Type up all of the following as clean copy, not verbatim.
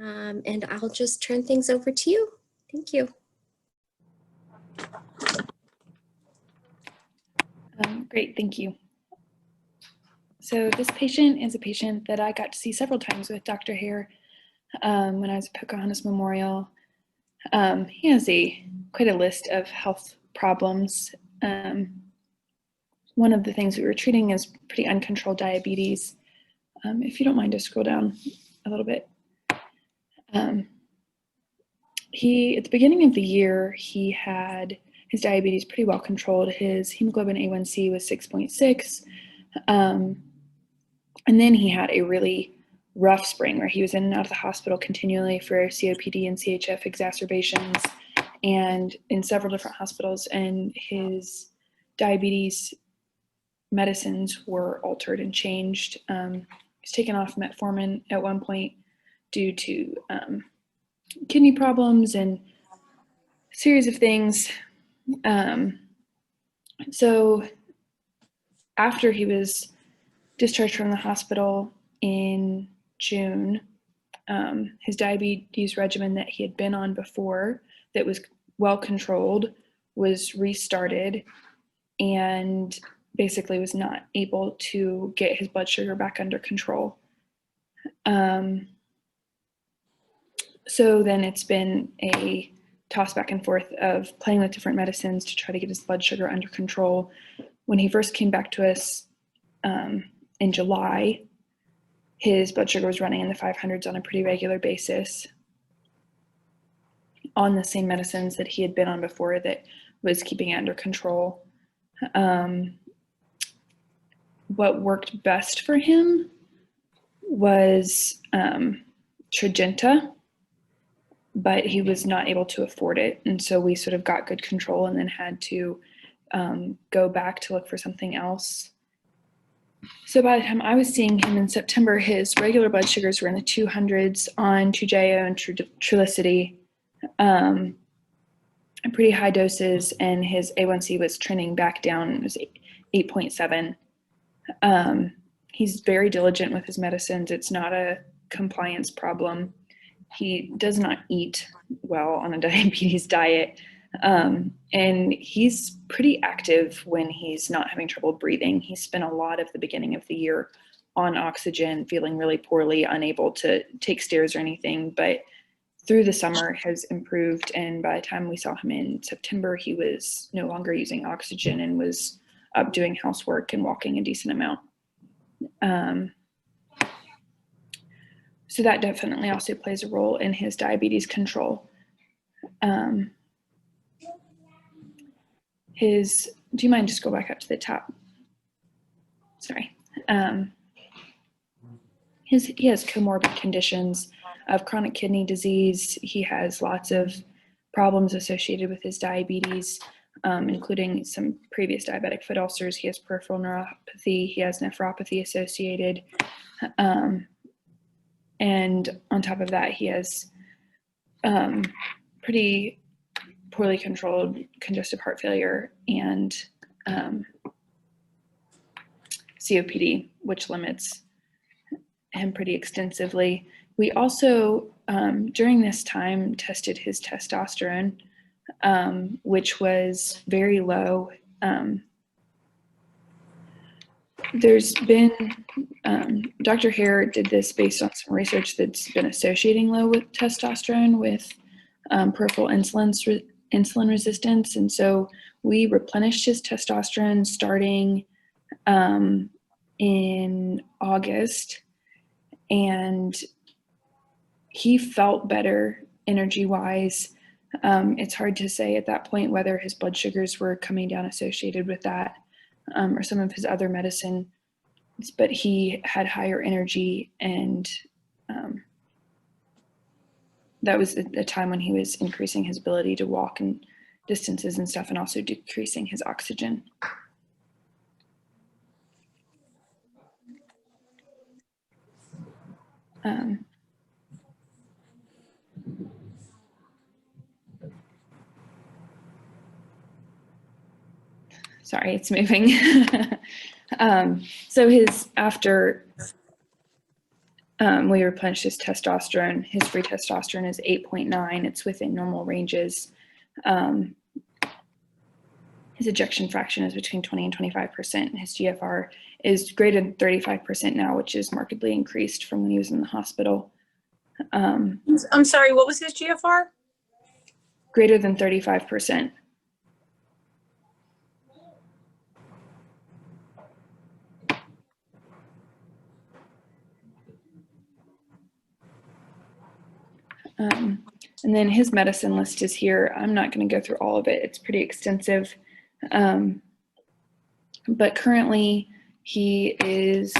And I'll just turn things over to you. Thank you. Great, thank you. So this patient is a patient that I got to see several times with Dr. Hare when I was at Pocahontas Memorial. He has quite a list of health problems. One of the things we were treating is pretty uncontrolled diabetes. If you don't mind, just scroll down a little bit. At the beginning of the year, he had his diabetes pretty well controlled. His hemoglobin A1C was 6.6. And then he had a really rough spring where he was in and out of the hospital continually for COPD and CHF exacerbations and in several different hospitals, and his diabetes medicines were altered and changed. He was taken off metformin at one point due to kidney problems and a series of things. So after he was discharged from the hospital in June, his diabetes regimen that he had been on before that was well controlled was restarted and basically was not able to get his blood sugar back under control. So then it's been a toss back and forth of playing with different medicines to try to get his blood sugar under control. When he first came back to us in July, his blood sugar was running in the 500s on a pretty regular basis on the same medicines that he had been on before that was keeping it under control. What worked best for him was Tradjenta, but he was not able to afford it. And so we sort of got good control and then had to go back to look for something else. So by the time I was seeing him in September, his regular blood sugars were in the 200s on Toujeo and Trulicity, pretty high doses, and his A1C was trending back down. It was 8.7. He's very diligent with his medicines. It's not a compliance problem. He does not eat well on a diabetes diet. And he's pretty active when he's not having trouble breathing. He spent a lot of the beginning of the year on oxygen, feeling really poorly, unable to take stairs or anything, but through the summer has improved. And by the time we saw him in September, he was no longer using oxygen and was up doing housework and walking a decent amount. So that definitely also plays a role in his diabetes control. Do you mind just go back up to the top? Sorry. He has comorbid conditions of chronic kidney disease. He has lots of problems associated with his diabetes, including some previous diabetic foot ulcers. He has peripheral neuropathy. He has nephropathy associated. And on top of that, he has pretty poorly controlled congestive heart failure and COPD, which limits him pretty extensively. We also, during this time, tested his testosterone, which was very low. There's been, Dr. Hare did this based on some research that's been associating low with testosterone with peripheral insulin resistance. And so we replenished his testosterone starting in August, and he felt better energy-wise. It's hard to say at that point whether his blood sugars were coming down associated with that or some of his other medicine, but he had higher energy, and that was a time when he was increasing his ability to walk and distances and stuff, and also decreasing his oxygen. Sorry, it's moving. So after We replenished his testosterone. His free testosterone is 8.9. It's within normal ranges. His ejection fraction is between 20 and 25%. And his GFR is greater than 35% now, which is markedly increased from when he was in the hospital. I'm sorry, what was his GFR? Greater than 35%. And then his medicine list is here. I'm not going to go through all of it. It's pretty extensive. But currently he is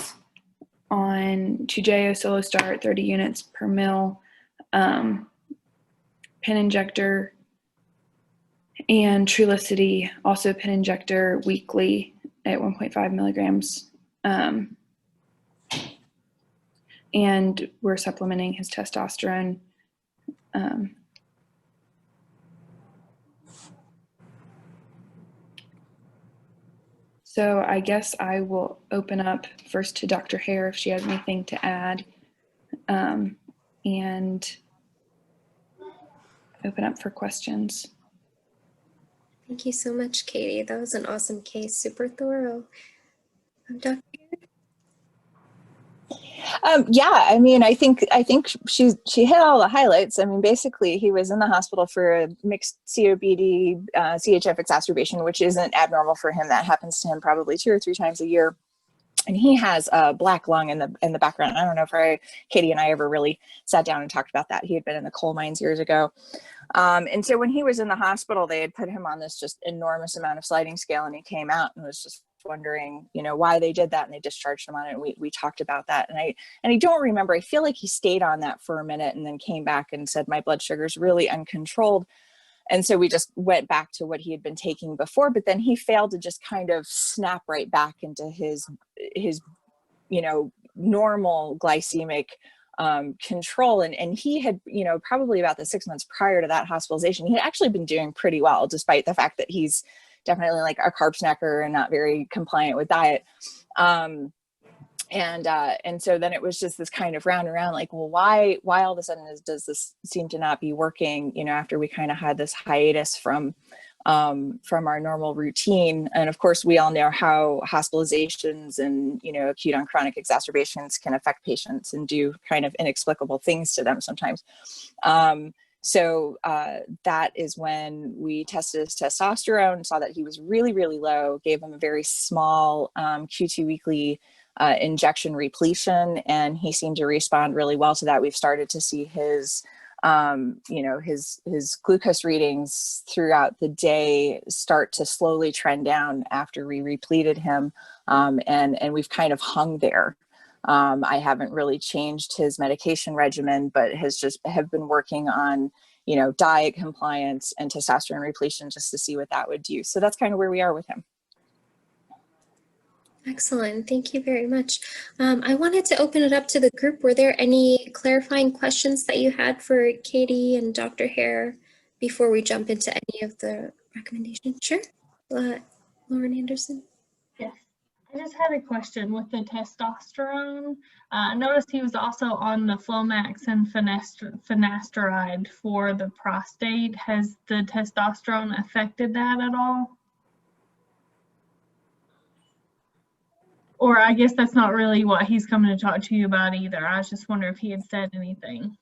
on Toujeo Solo Start, 30 units per mil, pen injector, and Trulicity, also pen injector weekly at 1.5 milligrams. And we're supplementing his testosterone. So I guess I will open up first to Dr. Hare if she has anything to add, and open up for questions. Thank you so much, Katie. That was an awesome case, super thorough. Dr. Yeah, I mean, I think she hit all the highlights. I mean, basically, he was in the hospital for a mixed COPD, CHF exacerbation, which isn't abnormal for him. That happens to him probably 2 or 3 times a year. And he has a black lung in the background. I don't know if Katie and I ever really sat down and talked about that. He had been in the coal mines years ago. And so when he was in the hospital, they had put him on this just enormous amount of sliding scale, and he came out and was just wondering, why they did that, and they discharged him on it. And we talked about that. And I don't remember, I feel like he stayed on that for a minute and then came back and said, my blood sugar is really uncontrolled. And so we just went back to what he had been taking before, but then he failed to just kind of snap right back into his normal glycemic control. And he had, probably about the 6 months prior to that hospitalization, he had actually been doing pretty well, despite the fact that he's definitely like a carb snacker and not very compliant with diet. And so then it was just this kind of round and round, like, well, why all of a sudden does this seem to not be working, after we kind of had this hiatus from our normal routine. And of course, we all know how hospitalizations and, acute on chronic exacerbations can affect patients and do kind of inexplicable things to them sometimes. So that is when we tested his testosterone, saw that he was really, really low, gave him a very small Q2 weekly injection repletion, and he seemed to respond really well to that. We've started to see his glucose readings throughout the day start to slowly trend down after we repleted him. And we've kind of hung there. I haven't really changed his medication regimen, but have been working on, diet compliance and testosterone repletion just to see what that would do. So that's kind of where we are with him. Excellent. Thank you very much. I wanted to open it up to the group. Were there any clarifying questions that you had for Katie and Dr. Hare before we jump into any of the recommendations? Sure. Lauren Anderson. Yes. I just had a question with the testosterone. I noticed he was also on the Flomax and finasteride for the prostate. Has the testosterone affected that at all? Or I guess that's not really what he's coming to talk to you about either. I was just wondering if he had said anything.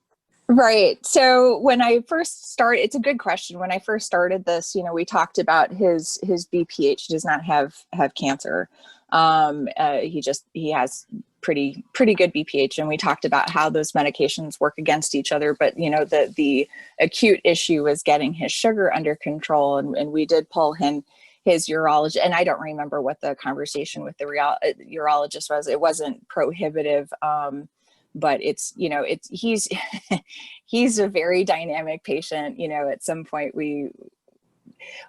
Right. So when I first started, it's a good question. When I first started this, we talked about his BPH. He does not have cancer. He has pretty good BPH, and we talked about how those medications work against each other. But the acute issue was getting his sugar under control, and we did pull his urologist, and I don't remember what the conversation with the urologist was. It wasn't prohibitive, but he's he's a very dynamic patient. At some point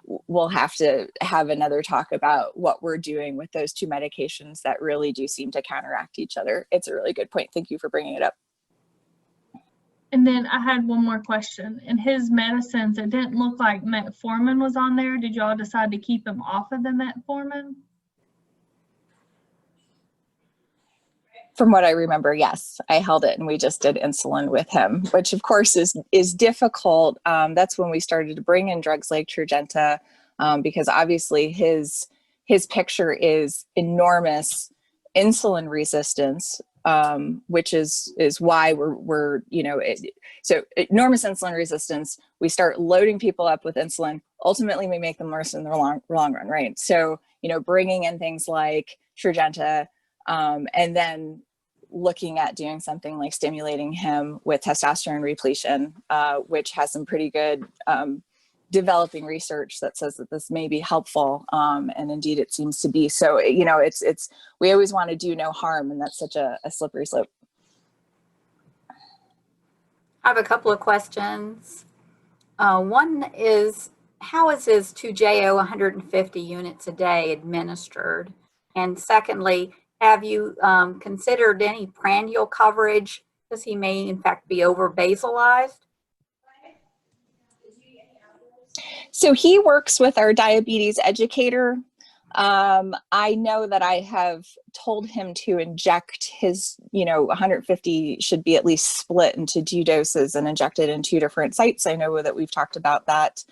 we'll have to have another talk about what we're doing with those two medications that really do seem to counteract each other. It's a really good point. Thank you for bringing it up. And then I had one more question. In his medicines, it didn't look like metformin was on there. Did y'all decide to keep him off of the metformin? From what I remember, yes, I held it and we just did insulin with him, which of course is difficult. That's when we started to bring in drugs like Trajenta, because obviously his picture is enormous insulin resistance, which is why we're so enormous insulin resistance. We start loading people up with insulin. Ultimately, we make them worse in the long run, right? So bringing in things like Trajenta, and then looking at doing something like stimulating him with testosterone repletion, which has some pretty good developing research that says that this may be helpful, and indeed it seems to be. So it's we always want to do no harm, and that's such a slippery slope. I have a couple of questions. One is, how is his 2JO 150 units a day administered? And secondly, have you considered any prandial coverage, because he may in fact be over basalized? So he works with our diabetes educator. I know that I have told him to inject his, 150 should be at least split into 2 doses and injected in 2 different sites. I know that we've talked about that.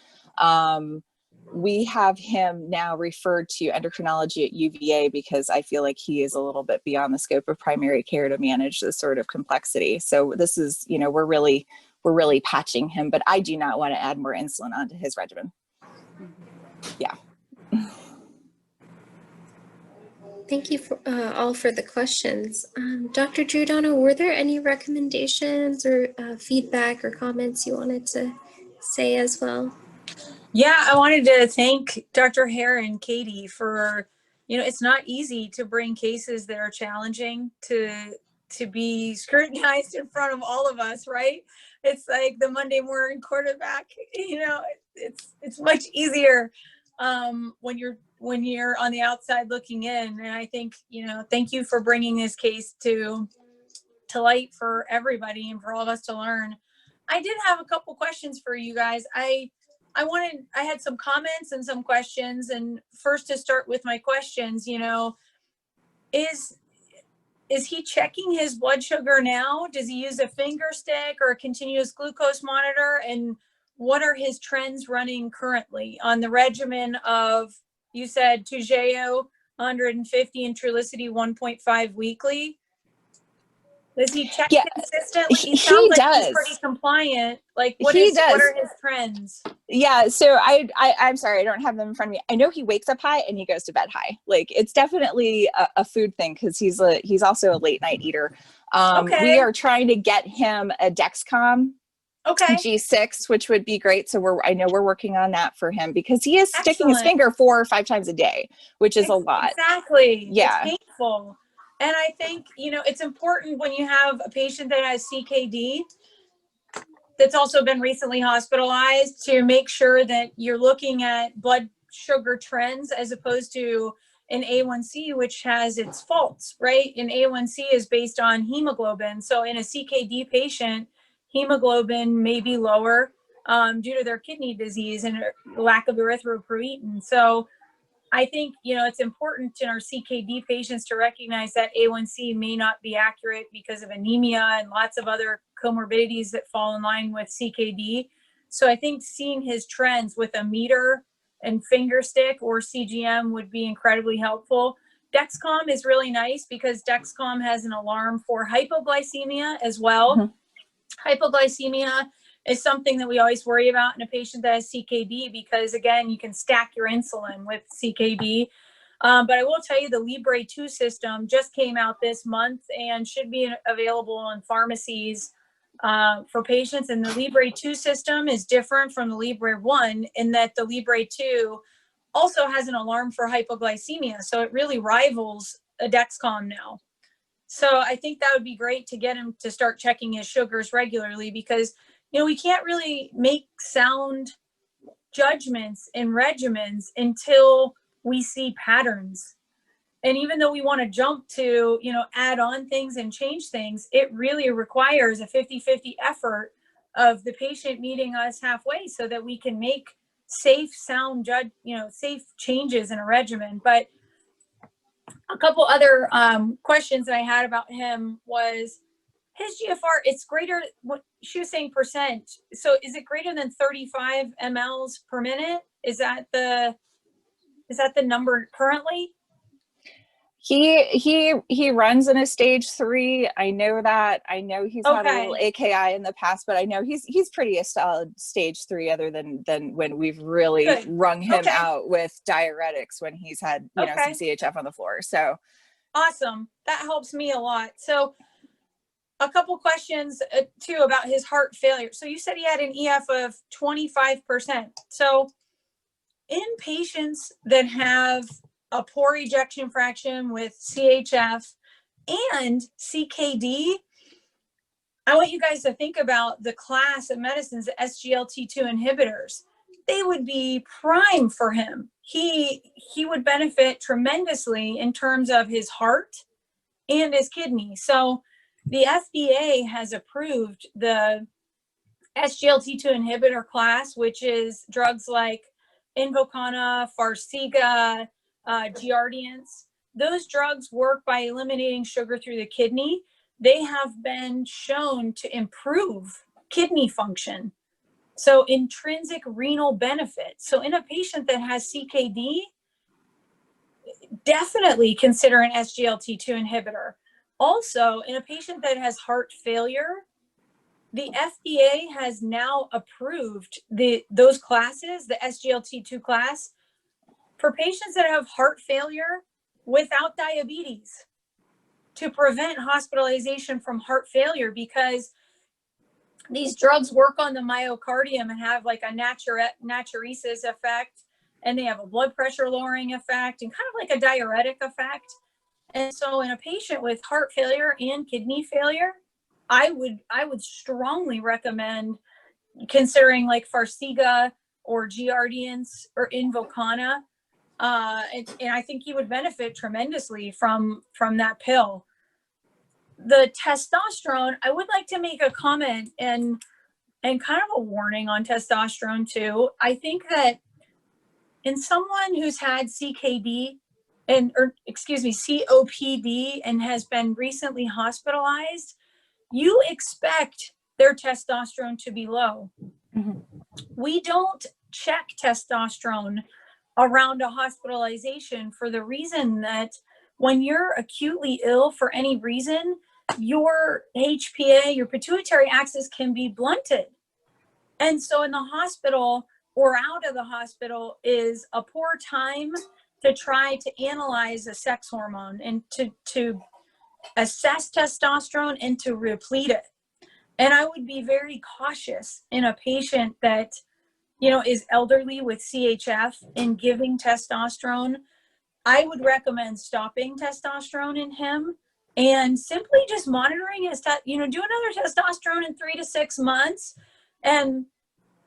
We have him now referred to endocrinology at UVA because I feel like he is a little bit beyond the scope of primary care to manage this sort of complexity. So this is, we're really patching him, but I do not want to add more insulin onto his regimen. Yeah. Thank you for all for the questions. Dr. Giordano, were there any recommendations or feedback or comments you wanted to say as well? Yeah, I wanted to thank Dr. Hare and Katie for, it's not easy to bring cases that are challenging to be scrutinized in front of all of us, right? It's like the Monday morning quarterback, it's much easier when you're on the outside looking in. And I think, thank you for bringing this case to light for everybody and for all of us to learn. I did have a couple questions for you guys. I had some comments and some questions, and first to start with my questions, is he checking his blood sugar now? Does he use a finger stick or a continuous glucose monitor? And what are his trends running currently on the regimen of, you said Toujeo 150 and Trulicity 1.5 weekly? Does he check consistently? He sounds like he's pretty compliant. Like what are his trends? Yeah, so I'm sorry, I don't have them in front of me. I know he wakes up high and he goes to bed high. Like it's definitely a food thing because he's also a late night eater. We are trying to get him a Dexcom G6, which would be great. So I know we're working on that for him because he is sticking his finger 4 or 5 times a day, which is a lot. Exactly. Yeah. It's painful. And I think, it's important when you have a patient that has CKD that's also been recently hospitalized to make sure that you're looking at blood sugar trends as opposed to an A1C, which has its faults, right? An A1C is based on hemoglobin. So in a CKD patient, hemoglobin may be lower due to their kidney disease and lack of erythropoietin. So I think, it's important in our CKD patients to recognize that A1C may not be accurate because of anemia and lots of other comorbidities that fall in line with CKD. So I think seeing his trends with a meter and finger stick or CGM would be incredibly helpful. Dexcom is really nice because Dexcom has an alarm for hypoglycemia as well. Mm-hmm. Hypoglycemia is something that we always worry about in a patient that has CKD because, again, you can stack your insulin with CKD. But I will tell you the Libre 2 system just came out this month and should be available in pharmacies for patients. And the Libre 2 system is different from the Libre 1 in that the Libre 2 also has an alarm for hypoglycemia. So it really rivals a Dexcom now. So I think that would be great to get him to start checking his sugars regularly because we can't really make sound judgments in regimens until we see patterns. And even though we want to jump to, add on things and change things, it really requires a 50-50 effort of the patient meeting us halfway so that we can make safe, sound, safe changes in a regimen. But A couple other questions that I had about him was his GFR. It's greater. What she was saying percent. So is it greater than 35 mLs per minute? Is that the number currently? He runs in a stage 3. I know that. I know he's had a little AKI in the past, but I know he's pretty a solid stage 3, other than when we've really wrung him out with diuretics when he's had some CHF on the floor. So awesome. That helps me a lot. So a couple questions too about his heart failure. So you said he had an EF of 25%. So in patients that have a poor ejection fraction with CHF and CKD, I want you guys to think about the class of medicines, the SGLT2 inhibitors. They would be prime for him. He would benefit tremendously in terms of his heart and his kidney. So the FDA has approved the SGLT2 inhibitor class, which is drugs like Invokana, Farxiga, Giardians. Those drugs work by eliminating sugar through the kidney. They have been shown to improve kidney function. So intrinsic renal benefit. So in a patient that has CKD, definitely consider an SGLT2 inhibitor. Also, in a patient that has heart failure, the FDA has now approved those classes, the SGLT2 class, for patients that have heart failure without diabetes, to prevent hospitalization from heart failure, because these drugs work on the myocardium and have like a natriuresis effect, and they have a blood pressure lowering effect and kind of like a diuretic effect. And so in a patient with heart failure and kidney failure, I would strongly recommend considering like Farxiga or Giardians or Invokana. And I think you would benefit tremendously from that pill. The testosterone, I would like to make a comment and kind of a warning on testosterone too. I think that in someone who's had COPD and has been recently hospitalized, you expect their testosterone to be low. Mm-hmm. We don't check testosterone around a hospitalization for the reason that when you're acutely ill for any reason, your HPA, your pituitary axis, can be blunted. And so in the hospital or out of the hospital is a poor time to try to analyze a sex hormone and to assess testosterone and to replete it. And I would be very cautious in a patient that, is elderly with CHF and giving testosterone. I would recommend stopping testosterone in him and simply just monitoring his, do another testosterone in 3 to 6 months and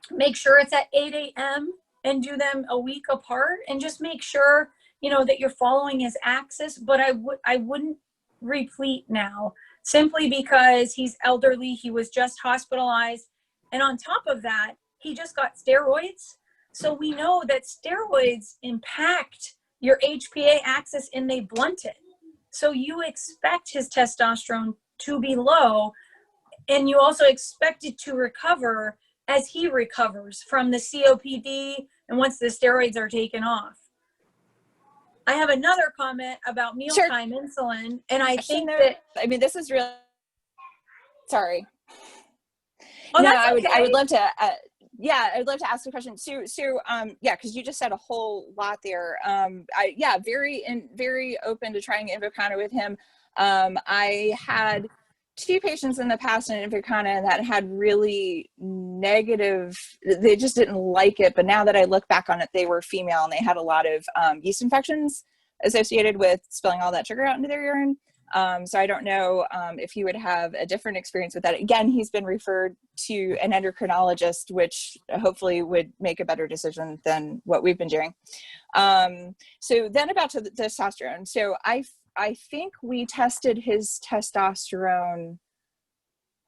make sure it's at 8 a.m. and do them a week apart and just make sure, that you're following his axis. But I wouldn't replete now simply because he's elderly. He was just hospitalized. And on top of that, he just got steroids. So we know that steroids impact your HPA axis and they blunt it. So you expect his testosterone to be low, and you also expect it to recover as he recovers from the COPD and once the steroids are taken off. I have another comment about mealtime insulin, and I think this is really, sorry. Oh, no, that's okay. I would love to, I'd love to ask a question. So, because you just said a whole lot there. Very open to trying Invokana with him. I had 2 patients in the past in Invokana that had really negative, they just didn't like it. But now that I look back on it, they were female and they had a lot of yeast infections associated with spilling all that sugar out into their urine. So I don't know if he would have a different experience with that. Again, he's been referred to an endocrinologist, which hopefully would make a better decision than what we've been doing. So then about the testosterone. So I think we tested his testosterone.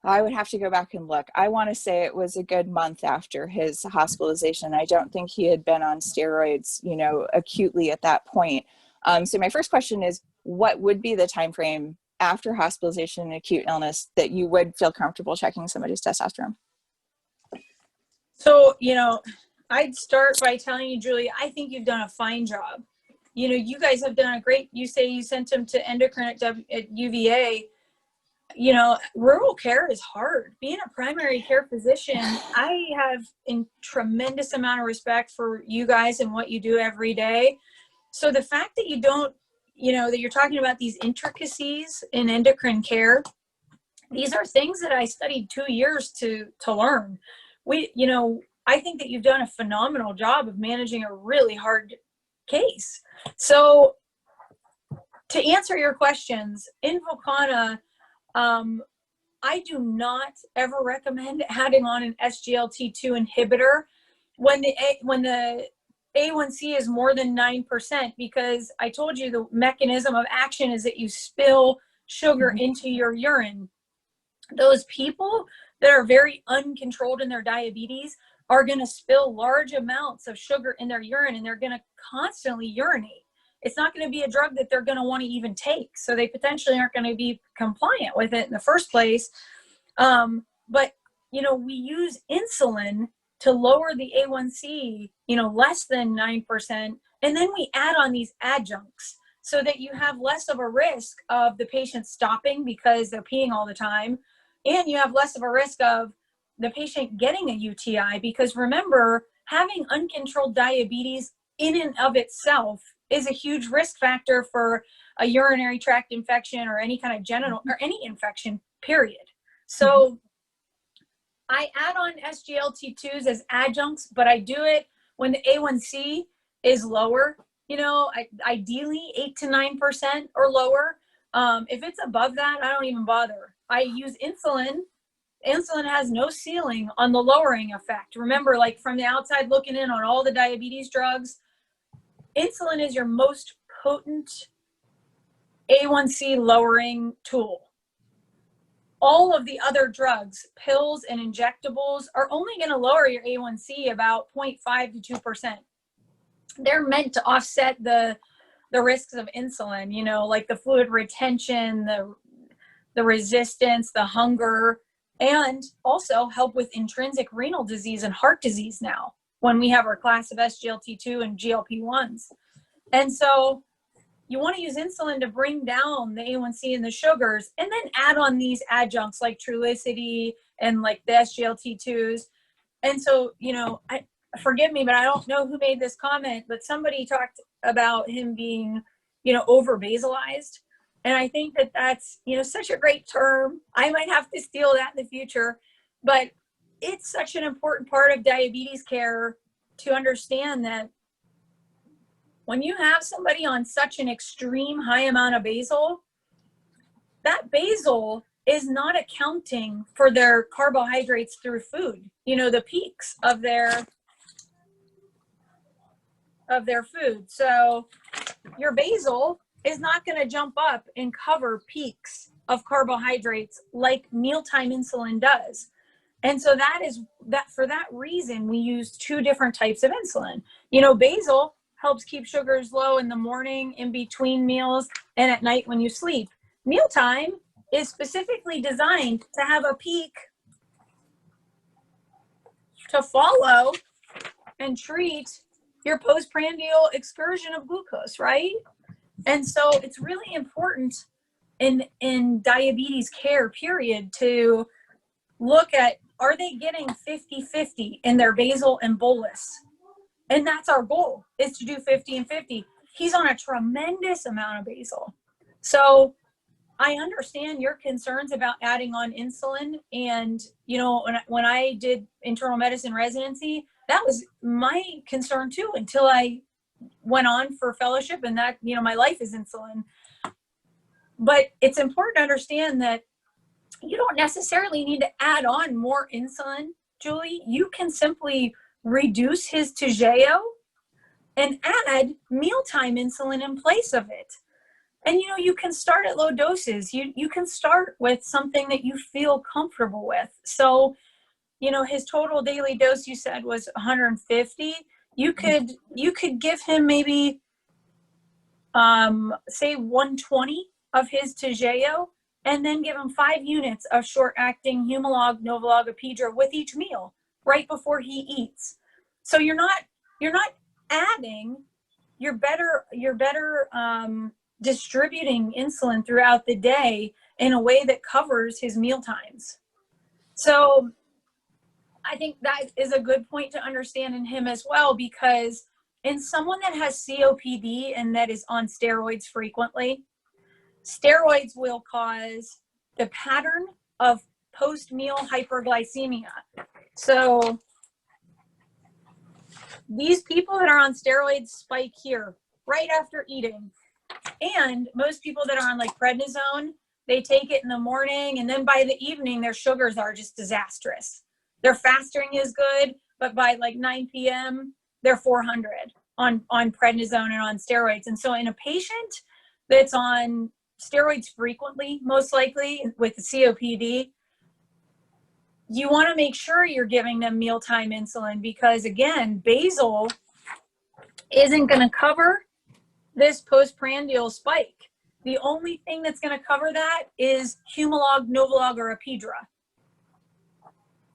I would have to go back and look. I want to say it was a good month after his hospitalization. I don't think he had been on steroids, acutely at that point. So my first question is, what would be the time frame after hospitalization and acute illness that you would feel comfortable checking somebody's testosterone? So, I'd start by telling you, Julie, I think you've done a fine job. You guys have done a great, you say you sent him to endocrine at UVA. Rural care is hard. Being a primary care physician, I have a tremendous amount of respect for you guys and what you do every day. So the fact that you don't, that you're talking about these intricacies in endocrine care, these are things that I studied 2 years to learn. I think that you've done a phenomenal job of managing a really hard case. So to answer your questions, in Volcana, I do not ever recommend adding on an SGLT2 inhibitor when the A1C is more than 9%, because I told you the mechanism of action is that you spill sugar into your urine. Those people that are very uncontrolled in their diabetes are going to spill large amounts of sugar in their urine, and they're going to constantly urinate. It's not going to be a drug that they're going to want to even take. So they potentially aren't going to be compliant with it in the first place. But, we use insulin to lower the A1C, less than 9%. And then we add on these adjuncts so that you have less of a risk of the patient stopping because they're peeing all the time. And you have less of a risk of the patient getting a UTI, because remember, having uncontrolled diabetes in and of itself is a huge risk factor for a urinary tract infection or any kind of genital or any infection, period. So I add on SGLT2s as adjuncts, but I do it when the A1C is lower, ideally 8 to 9% or lower. If it's above that, I don't even bother. I use insulin. Insulin has no ceiling on the lowering effect. Remember, like from the outside looking in on all the diabetes drugs, insulin is your most potent A1C lowering tool. All of the other drugs, pills and injectables, are only going to lower your A1C about 0.5 to 2%. They're meant to offset the risks of insulin, like the fluid retention, the resistance, the hunger, and also help with intrinsic renal disease and heart disease now when we have our class of SGLT2 and GLP-1s. And so you want to use insulin to bring down the A1C and the sugars, and then add on these adjuncts like Trulicity and like the SGLT2s. And so, forgive me, but I don't know who made this comment, but somebody talked about him being, over basalized. And I think that that's, such a great term. I might have to steal that in the future, but it's such an important part of diabetes care to understand that when you have somebody on such an extreme high amount of basal, that basal is not accounting for their carbohydrates through food, the peaks of their food. So your basal is not going to jump up and cover peaks of carbohydrates like mealtime insulin does. And so for that reason, we use 2 different types of insulin. Basal helps keep sugars low in the morning, in between meals, and at night when you sleep. Mealtime is specifically designed to have a peak to follow and treat your postprandial excursion of glucose, right? And so it's really important in diabetes care, period, to look at, are they getting 50-50 in their basal and bolus? And that's our goal, is to do 50 and 50. He's on a tremendous amount of basal. So I understand your concerns about adding on insulin. And, when I did internal medicine residency, that was my concern too, until I went on for fellowship, and that, my life is insulin. But it's important to understand that you don't necessarily need to add on more insulin, Julie. You can simply reduce his Toujeo and add mealtime insulin in place of it. And, you can start at low doses. You can start with something that you feel comfortable with. So, his total daily dose, you said, was 150. You could give him maybe say 120 of his Toujeo, and then give him 5 units of short-acting Humalog, Novolog, Apidra with each meal right before he eats. So you're not adding, you're better distributing insulin throughout the day in a way that covers his meal times. So I think that is a good point to understand in him as well, because in someone that has COPD and that is on steroids frequently, steroids will cause the pattern of post-meal hyperglycemia. So these people that are on steroids spike here right after eating. And most people that are on like prednisone, they take it in the morning, and then by the evening, their sugars are just disastrous. Their fasting is good, but by like 9 p.m., they're 400 on prednisone and on steroids. And so in a patient that's on steroids frequently, most likely with the COPD, you want to make sure you're giving them mealtime insulin, because again, basal isn't going to cover this postprandial spike. The only thing that's going to cover that is Humalog, Novolog, or Apidra.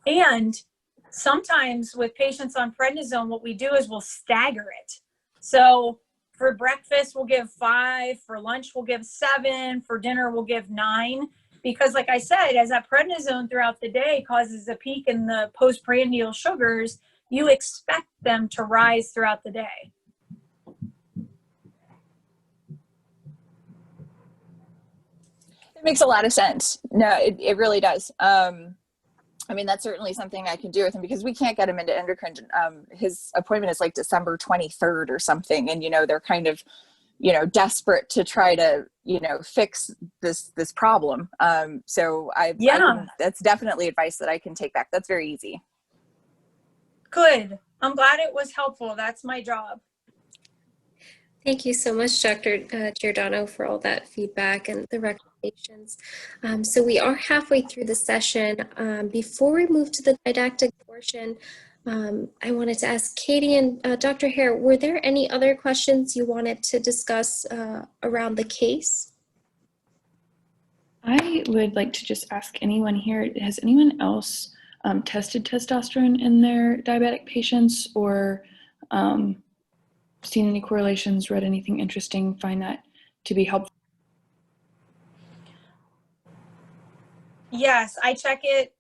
And sometimes with patients on prednisone, what we do is we'll stagger it. So for breakfast, we'll give 5, for lunch, we'll give 7, for dinner, we'll give 9. Because like I said, as that prednisone throughout the day causes a peak in the postprandial sugars, you expect them to rise throughout the day. It makes a lot of sense. No, it really does. I mean, that's certainly something I can do with him, because we can't get him into endocrine. His appointment is like December 23rd or something. And, they're kind of, desperate to try to, fix this problem. So that's definitely advice that I can take back. That's very easy. Good. I'm glad it was helpful. That's my job. Thank you so much, Dr. Giordano, for all that feedback and the recommendations. So we are halfway through the session. Before we move to the didactic portion, I wanted to ask Katie and Dr. Hare, were there any other questions you wanted to discuss around the case? I would like to just ask anyone here, has anyone else tested testosterone in their diabetic patients, or seen any correlations, read anything interesting, find that to be helpful? Yes, I check it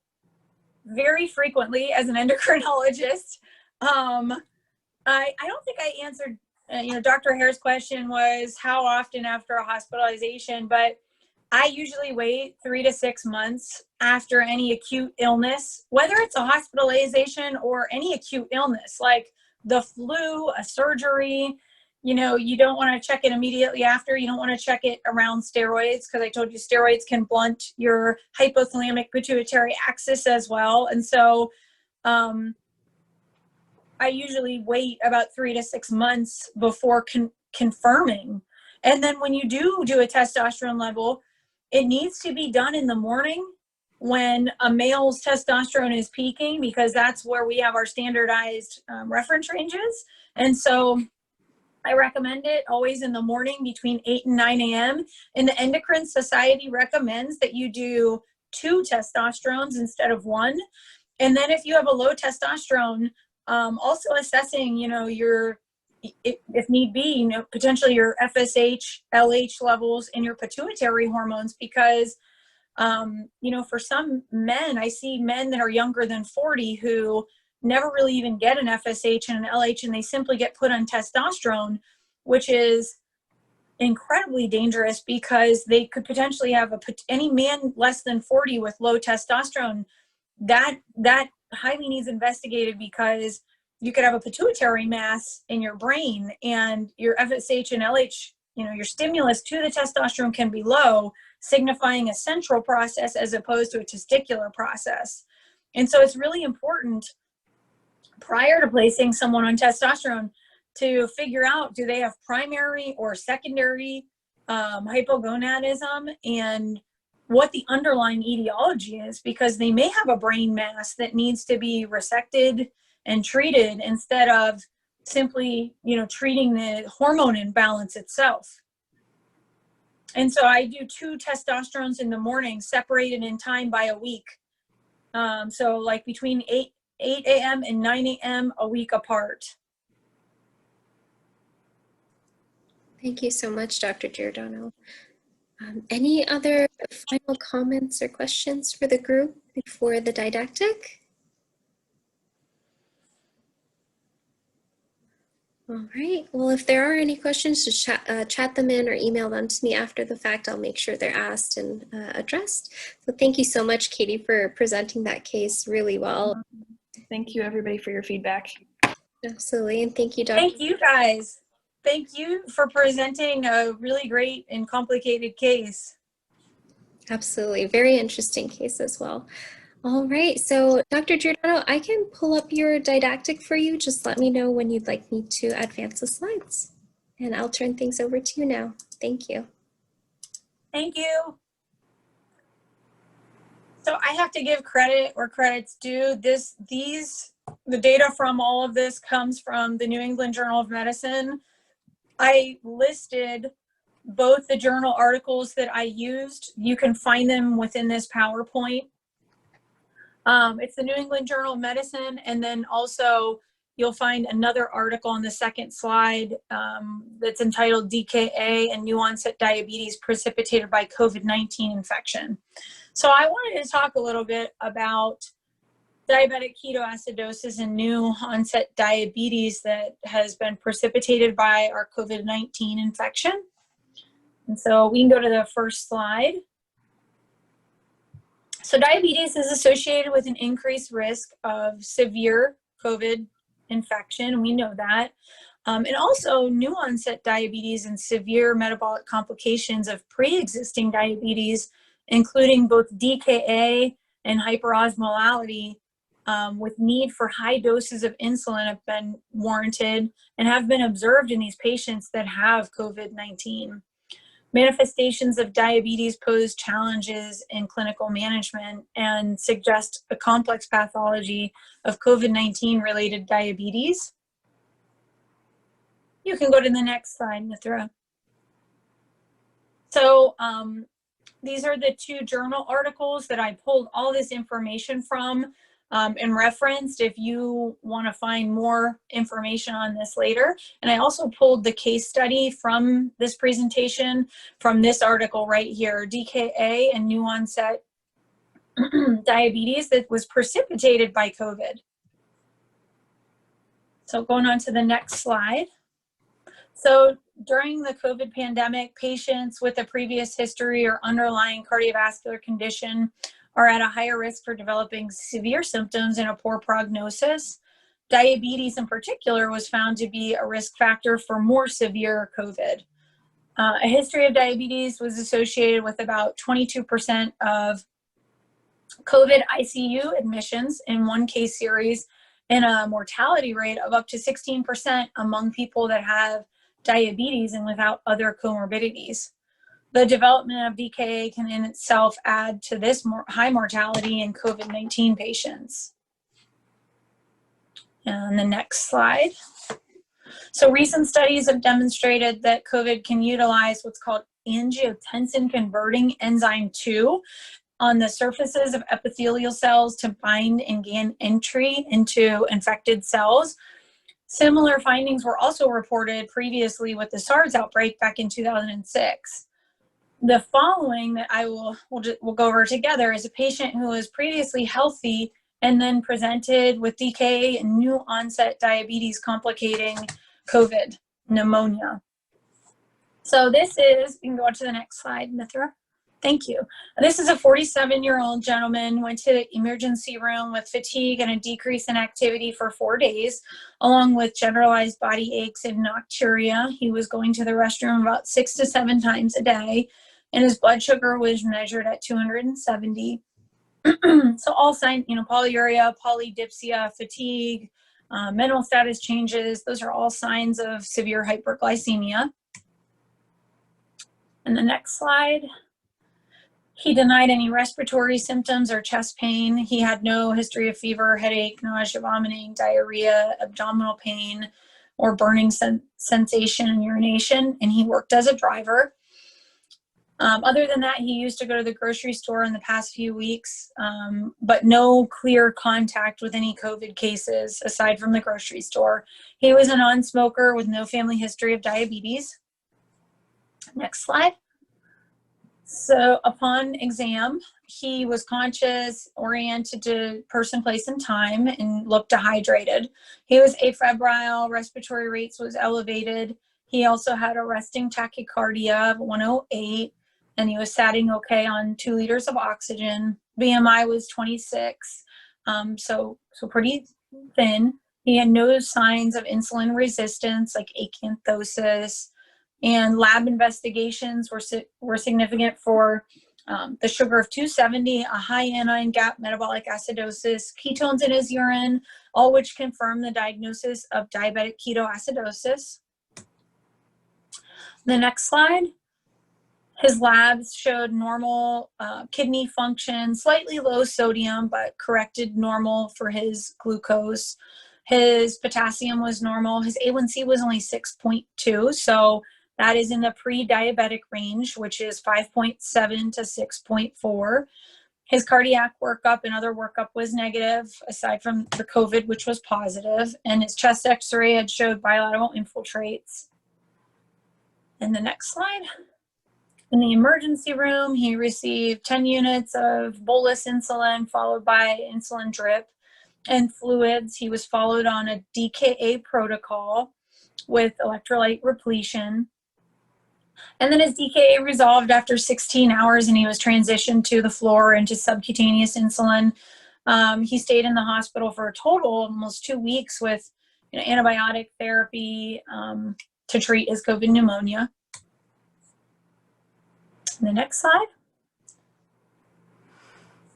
very frequently as an endocrinologist. I don't think I answered, Dr. Hare's question was how often after a hospitalization, but I usually wait 3 to 6 months after any acute illness, whether it's a hospitalization or any acute illness, like the flu, a surgery. You don't want to check it immediately after. You don't want to check it around steroids, because I told you steroids can blunt your hypothalamic pituitary axis as well. And so I usually wait about 3 to 6 months before confirming. And then when you do a testosterone level, it needs to be done in the morning when a male's testosterone is peaking, because that's where we have our standardized reference ranges. And so I recommend it always in the morning between 8 and 9 a.m. And the Endocrine Society recommends that you do 2 testosterones instead of 1. And then if you have a low testosterone, also assessing, if need be, potentially your FSH, LH levels and your pituitary hormones, because for some men, I see men that are younger than 40 who never really even get an FSH and an LH, and they simply get put on testosterone, which is incredibly dangerous, because they could potentially have any man less than 40 with low testosterone. That highly needs investigated, because you could have a pituitary mass in your brain, and your FSH and LH, your stimulus to the testosterone can be low, signifying a central process as opposed to a testicular process. And so it's really important prior to placing someone on testosterone to figure out, do they have primary or secondary hypogonadism, and what the underlying etiology is, because they may have a brain mass that needs to be resected and treated instead of simply, treating the hormone imbalance itself. And so I do 2 testosterones in the morning, separated in time by a week. So like between 8 a.m. and 9 a.m. a week apart. Thank you so much, Dr. Giordano. Any other final comments or questions for the group before the didactic? All right, well, if there are any questions, just chat them in or email them to me after the fact. I'll make sure they're asked and addressed. So thank you so much, Katie, for presenting that case really well. Thank you, everybody, for your feedback. Absolutely, and thank you, Dr. Thank you, guys. Thank you for presenting a really great and complicated case. Absolutely, very interesting case as well. All right, so Dr. Giordano, I can pull up your didactic for you. Just let me know when you'd like me to advance the slides. And I'll turn things over to you now. Thank you. Thank you. So I have to give credit where credit's due. The data from all of this comes from the New England Journal of Medicine. I listed both the journal articles that I used. You can find them within this PowerPoint. It's the New England Journal of Medicine, and then also you'll find another article on the second slide that's entitled DKA and New Onset Diabetes Precipitated by COVID-19 Infection. So I wanted to talk a little bit about diabetic ketoacidosis and new onset diabetes that has been precipitated by our COVID-19 infection. And so we can go to the first slide. So diabetes is associated with an increased risk of severe COVID infection. We know that. And also new onset diabetes and severe metabolic complications of pre-existing diabetes, including both DKA and hyperosmolality, with need for high doses of insulin have been warranted and have been observed in these patients that have COVID-19. Manifestations of diabetes pose challenges in clinical management and suggest a complex pathology of COVID-19 related diabetes. You can go to the next slide, Mithra. So these are the 2 journal articles that I pulled all this information from and referenced if you want to find more information on this later. And I also pulled the case study from this presentation from this article right here, DKA and new onset diabetes that was precipitated by COVID. So going on to the next slide. So during the COVID pandemic, patients with a previous history or underlying cardiovascular condition are at a higher risk for developing severe symptoms and a poor prognosis. Diabetes in particular was found to be a risk factor for more severe COVID. A history of diabetes was associated with about 22% of COVID ICU admissions in one case series and a mortality rate of up to 16% among people that have diabetes and without other comorbidities. The development of DKA can in itself add to this high mortality in COVID-19 patients. And the next slide. So recent studies have demonstrated that COVID can utilize what's called angiotensin converting enzyme 2 on the surfaces of epithelial cells to bind and gain entry into infected cells. Similar findings were also reported previously with the SARS outbreak back in 2006. The following that we'll go over together is a patient who was previously healthy and then presented with DKA and new onset diabetes complicating COVID, pneumonia. So this is, you can go on to the next slide, Mithra. Thank you. This is a 47-year-old gentleman, went to the emergency room with fatigue and a decrease in activity for 4 days, along with generalized body aches and nocturia. He was going to the restroom about 6 to 7 times a day, and his blood sugar was measured at 270. So all signs, polyuria, polydipsia, fatigue, mental status changes, those are all signs of severe hyperglycemia. And the next slide. He denied any respiratory symptoms or chest pain. He had no history of fever, headache, nausea, vomiting, diarrhea, abdominal pain, or burning sensation and urination, and he worked as a driver. Other than that, he used to go to the grocery store in the past few weeks, but no clear contact with any COVID cases aside from the grocery store. He was a non-smoker with no family history of diabetes. Next slide. So upon exam, he was conscious, oriented to person, place, and time, and looked dehydrated. He was afebrile, respiratory rates was elevated. He also had a resting tachycardia of 108, and he was satting okay on 2 liters of oxygen. BMI was 26, so pretty thin. He had no signs of insulin resistance like acanthosis, and lab investigations were significant for the sugar of 270, a high anion gap metabolic acidosis, ketones in his urine, all which confirm the diagnosis of diabetic ketoacidosis. The next slide. His labs showed normal kidney function, slightly low sodium, but corrected normal for his glucose. His potassium was normal. His A1C was only 6.2, so that is in the pre-diabetic range, which is 5.7 to 6.4. His cardiac workup and other workup was negative, aside from the COVID, which was positive. And his chest x-ray had showed bilateral infiltrates. And the next slide. In the emergency room, he received 10 units of bolus insulin, followed by insulin drip and fluids. He was followed on a DKA protocol with electrolyte repletion. And then his DKA resolved after 16 hours, and he was transitioned to the floor into subcutaneous insulin. He stayed in the hospital for a total of almost 2 weeks with antibiotic therapy to treat his COVID pneumonia. The next slide.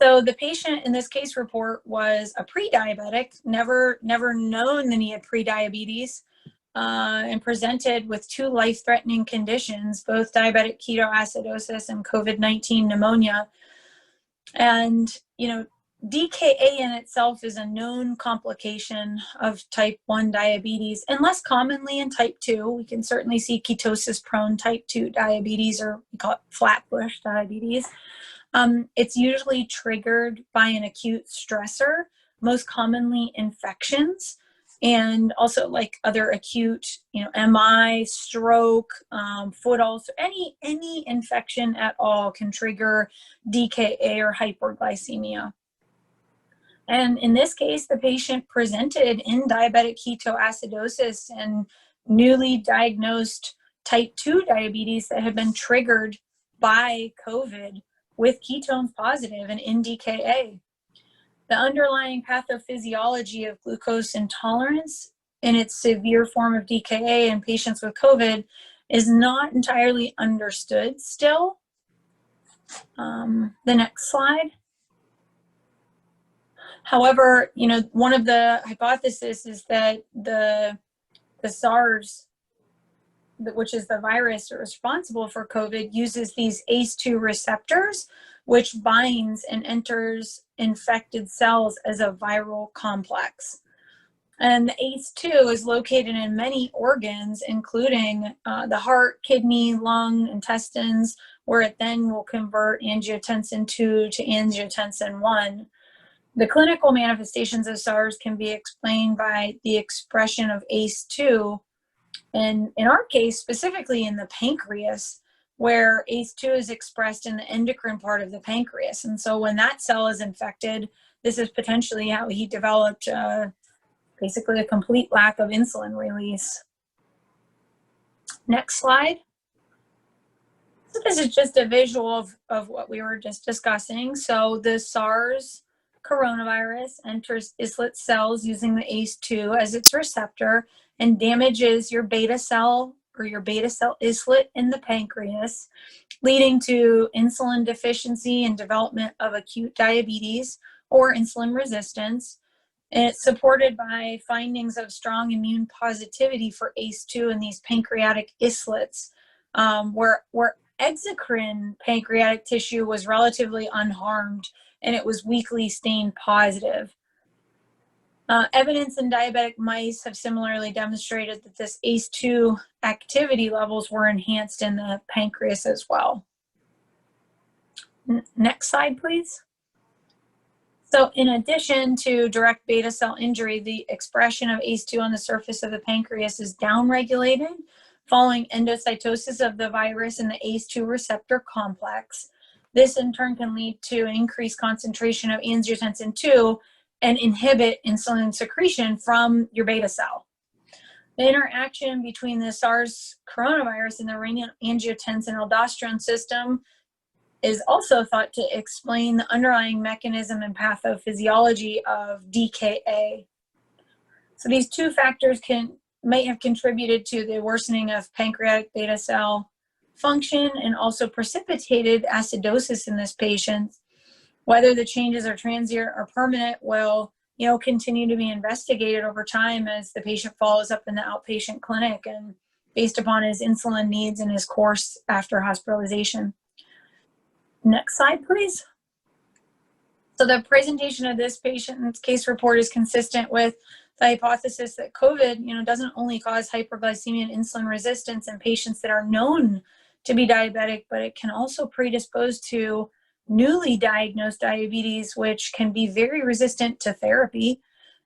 So the patient in this case report was a pre-diabetic, never known that he had pre-diabetes, and presented with 2 life-threatening conditions, both diabetic ketoacidosis and COVID-19 pneumonia. And, DKA in itself is a known complication of type 1 diabetes, and less commonly in type 2. We can certainly see ketosis-prone type 2 diabetes, or we call it flatbush diabetes. It's usually triggered by an acute stressor, most commonly infections, and also like other acute, MI, stroke, foot ulcer, any infection at all can trigger DKA or hyperglycemia. And in this case, the patient presented in diabetic ketoacidosis and newly diagnosed type 2 diabetes that had been triggered by COVID with ketones positive and in DKA. The underlying pathophysiology of glucose intolerance in its severe form of DKA in patients with COVID is not entirely understood still. The next slide. However, one of the hypotheses is that the SARS, which is the virus responsible for COVID, uses these ACE2 receptors, which binds and enters infected cells as a viral complex. And the ACE2 is located in many organs, including the heart, kidney, lung, intestines, where it then will convert angiotensin 2 to angiotensin 1. The clinical manifestations of SARS can be explained by the expression of ACE2, and in our case, specifically in the pancreas, where ACE2 is expressed in the endocrine part of the pancreas. And so when that cell is infected, this is potentially how he developed basically a complete lack of insulin release. Next slide. So this is just a visual of what we were just discussing. So the SARS coronavirus enters islet cells using the ACE2 as its receptor and damages your beta cell or your beta cell islet in the pancreas, leading to insulin deficiency and development of acute diabetes or insulin resistance. And it's supported by findings of strong immune positivity for ACE2 in these pancreatic islets, where exocrine pancreatic tissue was relatively unharmed and it was weakly stained positive. Evidence in diabetic mice have similarly demonstrated that this ACE2 activity levels were enhanced in the pancreas as well. Next slide, please. So in addition to direct beta cell injury, the expression of ACE2 on the surface of the pancreas is downregulated following endocytosis of the virus in the ACE2 receptor complex. This in turn can lead to an increased concentration of angiotensin 2 and inhibit insulin secretion from your beta cell. The interaction between the SARS coronavirus and the renin-angiotensin-aldosterone system is also thought to explain the underlying mechanism and pathophysiology of DKA. So these two factors may have contributed to the worsening of pancreatic beta cell function and also precipitated acidosis in this patient. Whether the changes are transient or permanent will, continue to be investigated over time as the patient follows up in the outpatient clinic and based upon his insulin needs and his course after hospitalization. Next slide, please. So the presentation of this patient's case report is consistent with the hypothesis that COVID, doesn't only cause hyperglycemia and insulin resistance in patients that are known to be diabetic, but it can also predispose to newly diagnosed diabetes, which can be very resistant to therapy.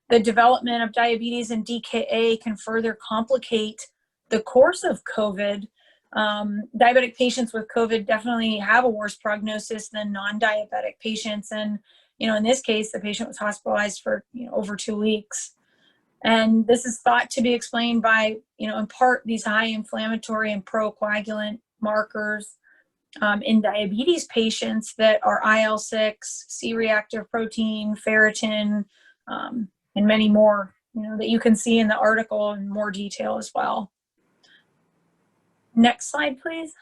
The development of diabetes and DKA can further complicate the course of COVID. Diabetic patients with COVID definitely have a worse prognosis than non-diabetic patients. And, in this case, the patient was hospitalized for, over 2 weeks. And this is thought to be explained by, in part, these high inflammatory and procoagulant markers in diabetes patients that are IL-6, C-reactive protein, ferritin, and many more, that you can see in the article in more detail as well. Next slide, please.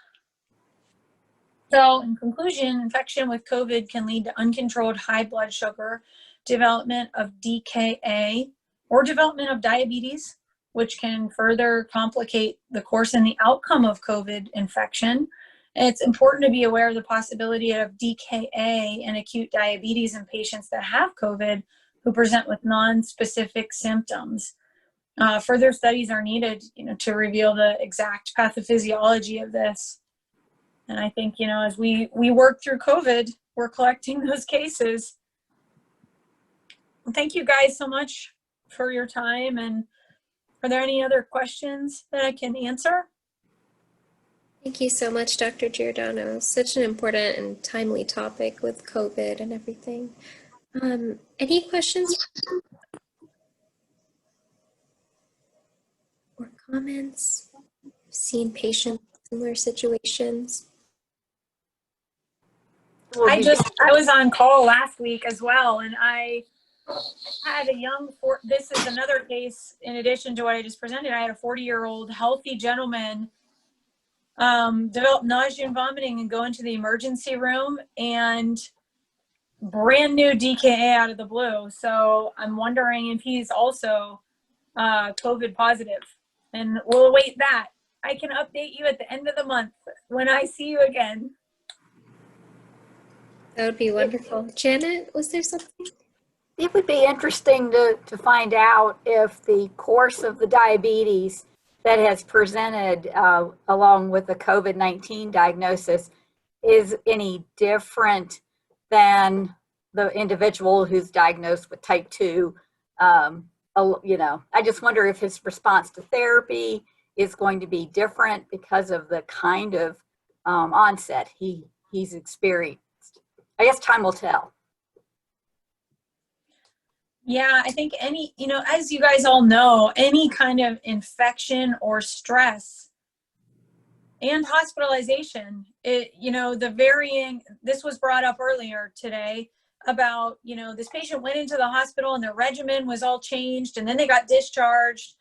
So in conclusion, infection with COVID can lead to uncontrolled high blood sugar, development of DKA, or development of diabetes, which can further complicate the course and the outcome of COVID infection. And it's important to be aware of the possibility of DKA and acute diabetes in patients that have COVID who present with non-specific symptoms. Further studies are needed, to reveal the exact pathophysiology of this. And I think, as we work through COVID, we're collecting those cases. Well, thank you guys so much for your time. And are there any other questions that I can answer? Thank you so much, Dr. Giordano. Such an important and timely topic with COVID and everything. Any questions or comments? I've seen patients in similar situations. I was on call last week as well, and I had this is another case in addition to what I just presented. I had a 40-year-old healthy gentleman develop nausea and vomiting and go into the emergency room, and brand new DKA out of the blue. So I'm wondering if he's also COVID positive, and we'll await that. I can update you at the end of the month when I see you again. That would be wonderful. Janet, was there something? It would be interesting to find out if the course of the diabetes that has presented along with the COVID-19 diagnosis is any different than the individual who's diagnosed with type 2. I just wonder if his response to therapy is going to be different because of the kind of onset he's experienced. I guess time will tell. Yeah, I think as you guys all know, any kind of infection or stress and hospitalization, this was brought up earlier today about, this patient went into the hospital and their regimen was all changed and then they got discharged.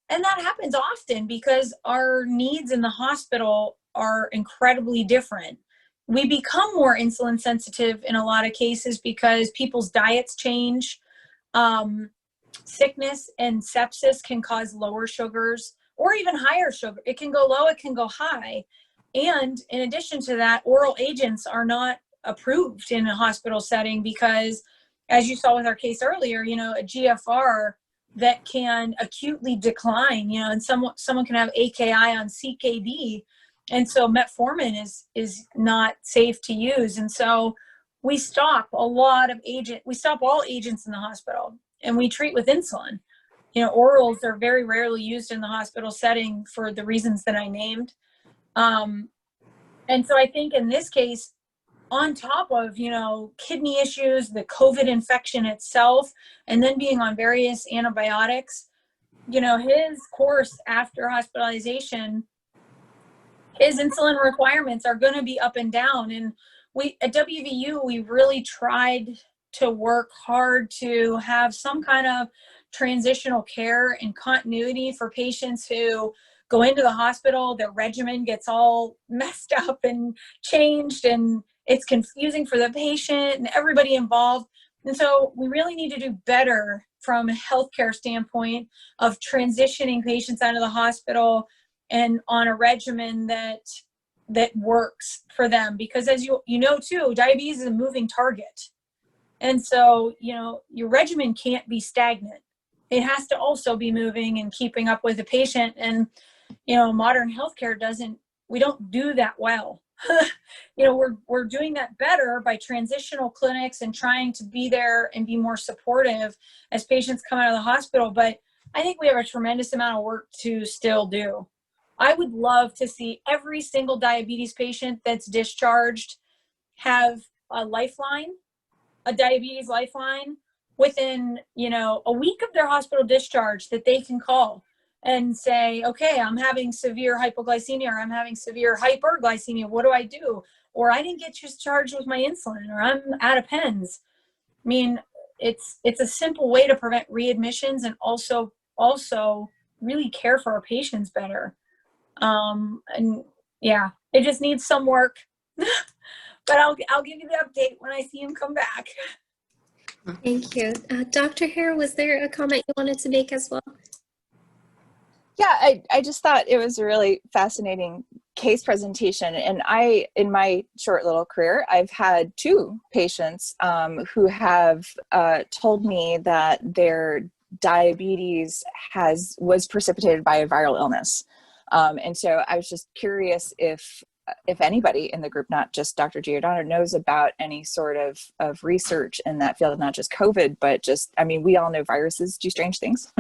And that happens often because our needs in the hospital are incredibly different. We become more insulin sensitive in a lot of cases because people's diets change. Sickness and sepsis can cause lower sugars or even higher sugar. It can go low, it can go high. And in addition to that, oral agents are not approved in a hospital setting because, as you saw with our case earlier, a GFR that can acutely decline, and someone can have AKI on CKD And so metformin is not safe to use. And so we stop all agents in the hospital, and we treat with insulin. Orals are very rarely used in the hospital setting for the reasons that I named. And so I think in this case, on top of, kidney issues, the COVID infection itself, and then being on various antibiotics, his course after hospitalization, his insulin requirements are going to be up and down. And we at WVU, we really tried to work hard to have some kind of transitional care and continuity for patients who go into the hospital. Their regimen gets all messed up and changed, and it's confusing for the patient and everybody involved. And so we really need to do better from a healthcare standpoint of transitioning patients out of the hospital and on a regimen that works for them. Because as you know too, diabetes is a moving target. And so, your regimen can't be stagnant. It has to also be moving and keeping up with the patient. And, modern healthcare we don't do that well. We're doing that better by transitional clinics and trying to be there and be more supportive as patients come out of the hospital. But I think we have a tremendous amount of work to still do. I would love to see every single diabetes patient that's discharged have a lifeline, a diabetes lifeline within, a week of their hospital discharge that they can call and say, okay, I'm having severe hypoglycemia, or I'm having severe hyperglycemia. What do I do? Or I didn't get discharged with my insulin, or I'm out of pens. I mean, it's a simple way to prevent readmissions and also really care for our patients better. And yeah, it just needs some work, but I'll give you the update when I see him come back. Thank you. Dr. Hare, was there a comment you wanted to make as well? Yeah, I just thought it was a really fascinating case presentation. And in my short little career, I've had 2 patients who have told me that their diabetes was precipitated by a viral illness. And so I was just curious if anybody in the group, not just Dr. Giordano, knows about any sort of research in that field, not just COVID, but just, we all know viruses do strange things.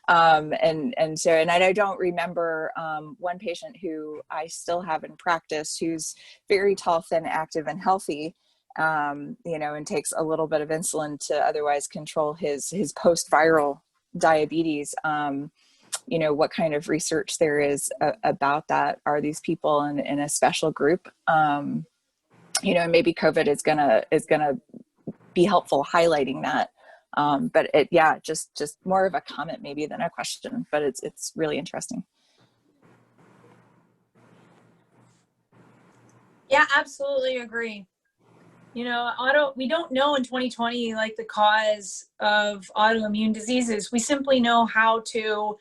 And I don't remember one patient who I still have in practice who's very tall, thin, active, and healthy, and takes a little bit of insulin to otherwise control his post-viral diabetes. What kind of research there is about that. Are these people in a special group? Maybe COVID is gonna be helpful highlighting that. But just more of a comment maybe than a question, but it's really interesting. Yeah, absolutely agree. We don't know in 2020, like the cause of autoimmune diseases. We simply know how to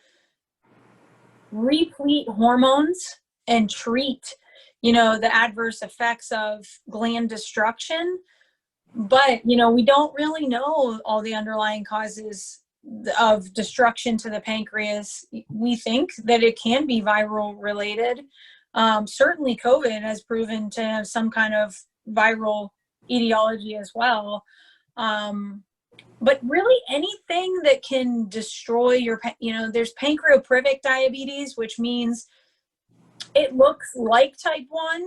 replete hormones and treat, the adverse effects of gland destruction. But, we don't really know all the underlying causes of destruction to the pancreas. We think that it can be viral related. Certainly COVID has proven to have some kind of viral etiology as well. But really anything that can destroy your, there's pancreaprivic diabetes, which means it looks like type 1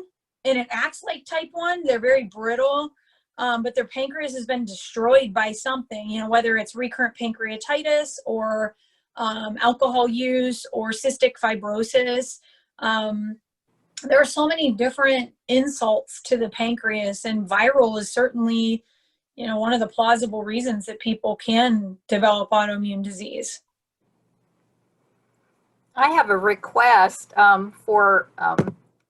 and it acts like type 1. They're very brittle, but their pancreas has been destroyed by something, whether it's recurrent pancreatitis or alcohol use or cystic fibrosis. There are so many different insults to the pancreas, and viral is certainly one of the plausible reasons that people can develop autoimmune disease. I have a request for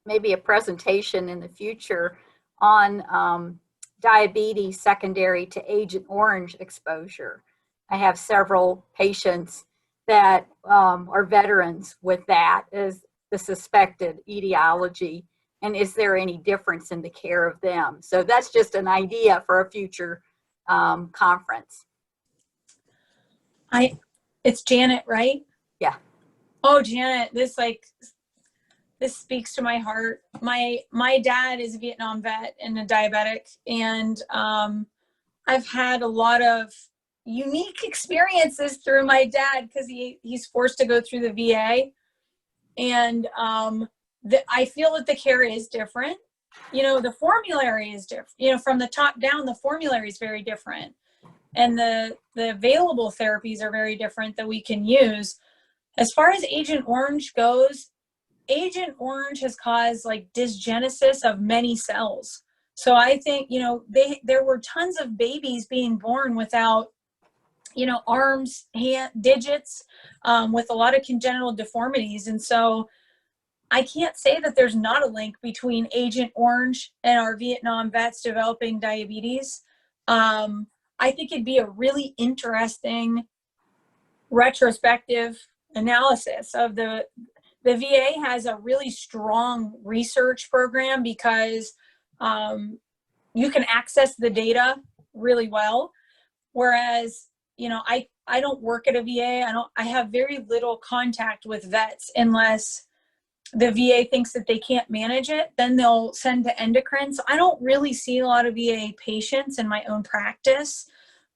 maybe a presentation in the future on diabetes secondary to Agent Orange exposure. I have several patients that are veterans with that as the suspected etiology. And is there any difference in the care of them? So that's just an idea for a future conference. It's Janet, right? Yeah. Oh, Janet, this speaks to my heart. My dad is a Vietnam vet and a diabetic, and I've had a lot of unique experiences through my dad because he's forced to go through the VA, and I feel that the care is different. You know, the formulary is different. You know, from the top down, the formulary is very different, and the available therapies are very different that we can use. As far as Agent Orange goes, Agent Orange has caused like dysgenesis of many cells. So I think, you know, there were tons of babies being born without, you know, arms, hand, digits, with a lot of congenital deformities. And so I can't say that there's not a link between Agent Orange and our Vietnam vets developing diabetes. I think it'd be a really interesting retrospective analysis of the VA has a really strong research program because you can access the data really well. Whereas, you know, I don't work at a VA. I have very little contact with vets unless the VA thinks that they can't manage it, then they'll send to endocrine. So I don't really see a lot of VA patients in my own practice.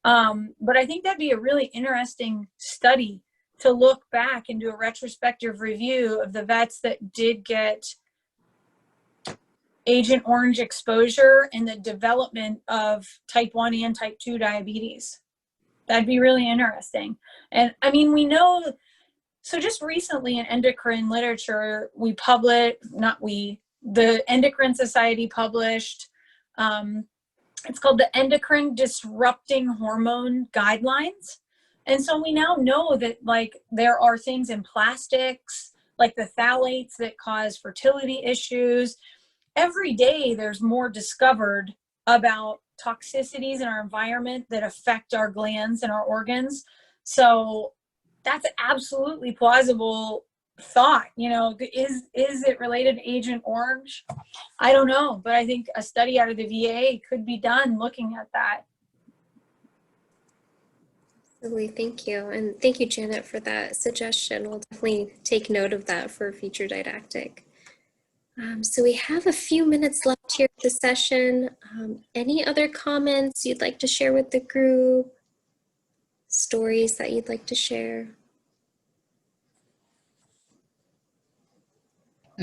But I think that'd be a really interesting study to look back and do a retrospective review of the vets that did get Agent Orange exposure and the development of type 1 and type 2 diabetes. That'd be really interesting. And I mean, we know, so just recently in endocrine literature, the Endocrine Society published, it's called the Endocrine Disrupting Hormone Guidelines. And so we now know that like there are things in plastics, like the phthalates that cause fertility issues. Every day there's more discovered about toxicities in our environment that affect our glands and our organs. So that's absolutely plausible thought. You know, is it related to Agent Orange? I don't know, but I think a study out of the VA could be done looking at that. Absolutely, thank you. And thank you, Janet, for that suggestion. We'll definitely take note of that for future didactic. So we have a few minutes left here of the session. Any other comments you'd like to share with the group? Stories that you'd like to share?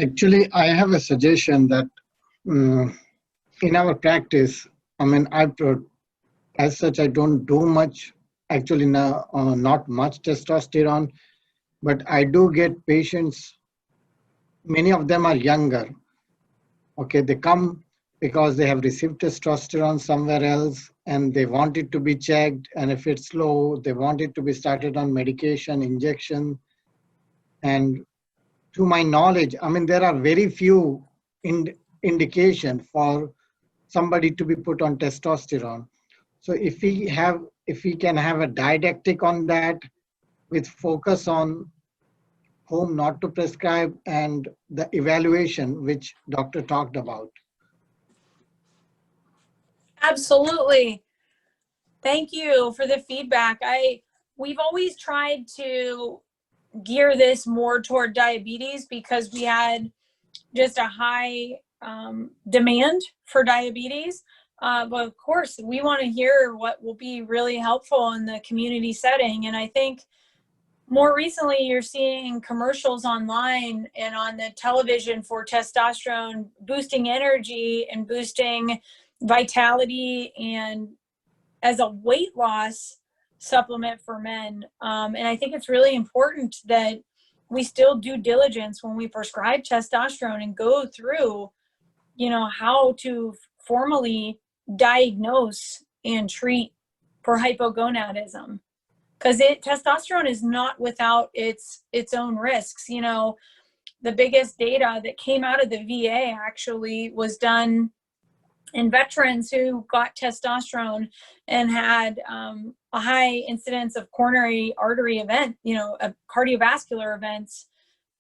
Actually, I have a suggestion that in our practice, I mean, as such, I don't do much, actually not much testosterone, but I do get patients, many of them are younger. Okay, they come because they have received testosterone somewhere else and they want it to be checked. And if it's low, they want it to be started on medication, injection. And to my knowledge, I mean, there are very few indication for somebody to be put on testosterone. So if we can have a didactic on that with focus on whom not to prescribe and the evaluation which doctor talked about. Absolutely. Thank you for the feedback. We've always tried to gear this more toward diabetes because we had just a high demand for diabetes. But of course, we want to hear what will be really helpful in the community setting. And I think more recently, you're seeing commercials online and on the television for testosterone boosting energy and boosting vitality and as a weight loss supplement for men. And I think it's really important that we still do diligence when we prescribe testosterone and go through, you know, how to formally diagnose and treat for hypogonadism. Because testosterone is not without its own risks. You know, the biggest data that came out of the VA actually was done in veterans who got testosterone and had a high incidence of coronary artery event, you know, cardiovascular events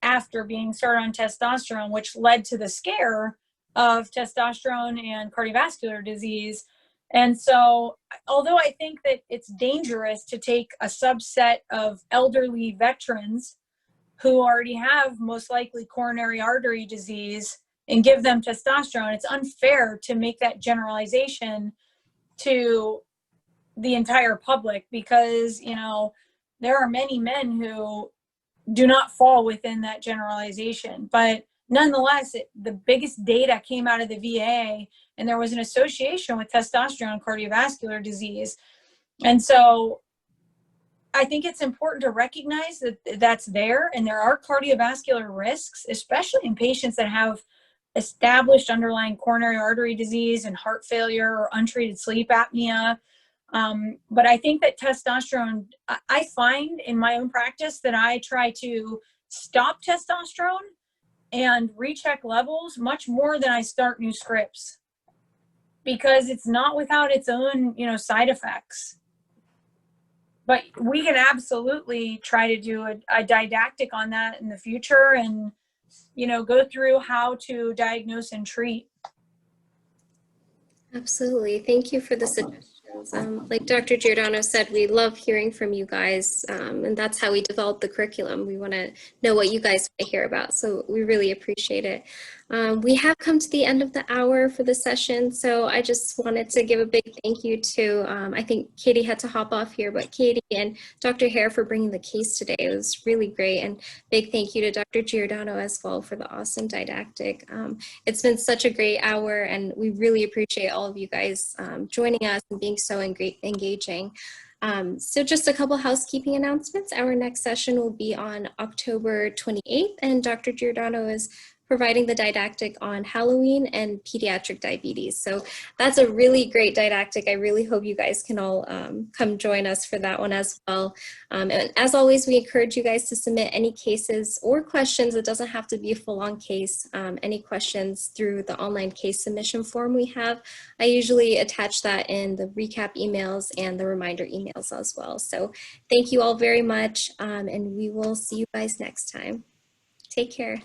after being started on testosterone, which led to the scare of testosterone and cardiovascular disease. And so, although I think that it's dangerous to take a subset of elderly veterans who already have most likely coronary artery disease and give them testosterone. It's unfair to make that generalization to the entire public, because, you know, there are many men who do not fall within that generalization. But nonetheless, the biggest data came out of the VA, and there was an association with testosterone and cardiovascular disease. And so I think it's important to recognize that that's there, and there are cardiovascular risks, especially in patients that have established underlying coronary artery disease and heart failure or untreated sleep apnea. But I think that testosterone, I find in my own practice that I try to stop testosterone and recheck levels much more than I start new scripts, because it's not without its own, you know, side effects. But we can absolutely try to do a didactic on that in the future, and, you know, go through how to diagnose and treat. Absolutely. Thank you for the suggestions. Like Dr. Giordano said, we love hearing from you guys, and that's how we develop the curriculum. We want to know what you guys want to hear about, so we really appreciate it. We have come to the end of the hour for the session, so I just wanted to give a big thank you to, I think Katie had to hop off here, but Katie and Dr. Hare for bringing the case today. It was really great, and big thank you to Dr. Giordano as well for the awesome didactic. It's been such a great hour, and we really appreciate all of you guys joining us and being so engaging. So just a couple housekeeping announcements. Our next session will be on October 28th, and Dr. Giordano is providing the didactic on Halloween and pediatric diabetes. So that's a really great didactic. I really hope you guys can all come join us for that one as well. And as always, we encourage you guys to submit any cases or questions. It doesn't have to be a full-on case. Any questions through the online case submission form we have. I usually attach that in the recap emails and the reminder emails as well. So thank you all very much, and we will see you guys next time. Take care.